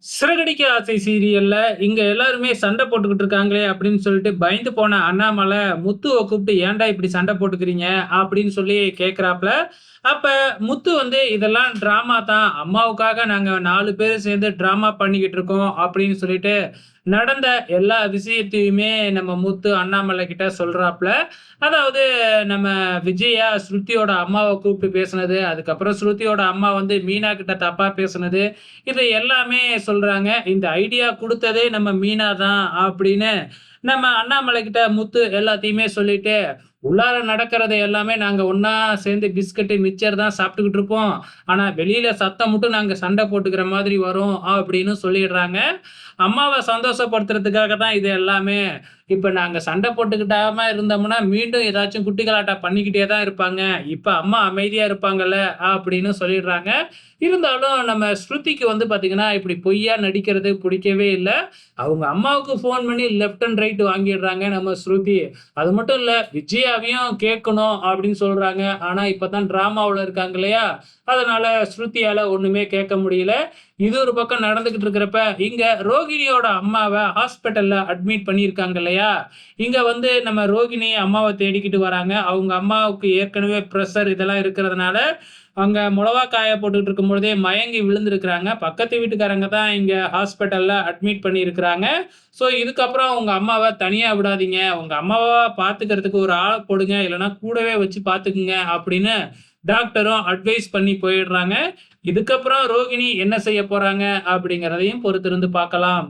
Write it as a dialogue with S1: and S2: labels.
S1: சிறகடிக்க ஆசை சீரியல்ல இங்க எல்லாருமே சண்டை போட்டுக்கிட்டு இருக்காங்களே அப்படின்னு சொல்லிட்டு பயந்து போன அண்ணாமலை முத்துவ கூப்பிட்டு ஏன்டா இப்படி சண்டை போட்டுக்கிறீங்க அப்படின்னு சொல்லி கேக்குறாப்ல. அப்ப முத்து வந்து இதெல்லாம் டிராமா தான். அம்மாவுக்காக நாங்க 4 பேரும் சேர்ந்து டிராமா பண்ணிக்கிட்டு இருக்கோம் அப்படின்னு சொல்லிட்டு நடந்த எல்லா விஷயத்தையுமே நம்ம முத்து அண்ணாமலை கிட்ட சொல்றாப்ல. அதாவது நம்ம விஜயா ஸ்ருதியோட அம்மாவ கூப்பிட்டு பேசுனது, அதுக்கப்புறம் ஸ்ருதியோட அம்மா வந்து மீனா கிட்ட தப்பா பேசுனது, இது எல்லாமே சொல்றாங்க. இந்த ஐடியா குடுத்ததே நம்ம மீனா தான் அப்படின்னு நம்ம அண்ணாமலை கிட்ட முத்து எல்லாத்தையுமே சொல்லிட்டு, உள்ளார நடக்கிறத எல்லாமே நாங்க ஒண்ணா சேர்ந்து பிஸ்கட்டு, மிக்சர் தான் சாப்பிட்டுக்கிட்டு இருப்போம். ஆனா வெளியில சத்தம் மட்டும் நாங்க சண்டை போட்டுக்கிற மாதிரி வரும் அப்படின்னு சொல்லிடுறாங்க. அம்மாவ சந்தோஷப்படுத்துறதுக்காக தான் இது எல்லாமே. இப்ப நாங்க சண்டை போட்டுக்கிட்டாம இருந்தோம்னா, மீண்டும் ஏதாச்சும் குட்டி கலாட்டா பண்ணிக்கிட்டே தான் இருப்பாங்க. இப்ப அம்மா அமைதியா இருப்பாங்கல்ல அப்படின்னு சொல்லிடுறாங்க. இருந்தாலும் நம்ம ஸ்ருதிக்கு வந்து பாத்தீங்கன்னா, இப்படி பொய்யா நடிக்கிறது புடிக்கவே இல்ல. அவங்க அம்மாவுக்கு ஃபோன் பண்ணி லெஃப்ட் அண்ட் ரைட் வாங்கிடுறாங்க நம்ம ஸ்ருதி. அது மட்டும் இல்ல, விஜயாவையும் கேட்கணும் அப்படின்னு சொல்றாங்க. ஆனா இப்ப தான் டிராமாவுல இருக்காங்க இல்லையா? அதனால ஸ்ருதியால ஒண்ணுமே கேட்க முடியல. இது ஒரு பக்கம் நடந்துகிட்டு இருக்கிறப்ப, இங்க ரோகிணியோட அம்மாவ ஹாஸ்பிட்டல்ல அட்மிட் பண்ணியிருக்காங்க இல்லையா? இங்க வந்து நம்ம ரோகிணி அம்மாவ தேடிக்கிட்டு வராங்க. அவங்க அம்மாவுக்கு ஏற்கனவே பிரஷர் இதெல்லாம் இருக்கிறதுனால, அங்க மொளவா காய போட்டுட்டு இருக்கும்பொழுதே மயங்கி விழுந்திருக்கிறாங்க. பக்கத்து வீட்டுக்காரங்க தான் இங்க ஹாஸ்பிட்டல்ல அட்மிட் பண்ணியிருக்கிறாங்க. ஸோ இதுக்கப்புறம் உங்க அம்மாவ தனியா விடாதீங்க. உங்க அம்மாவ பார்த்துக்கிறதுக்கு ஒரு ஆள போடுங்க. இல்லன்னா கூடவே வச்சு பார்த்துக்குங்க அப்படின்னு டாக்டரும் அட்வைஸ் பண்ணி போயிடுறாங்க. இதுக்கப்புறம் ரோகிணி என்ன செய்ய போறாங்க அப்படிங்கிறதையும் பொறுத்திருந்து பார்க்கலாம்.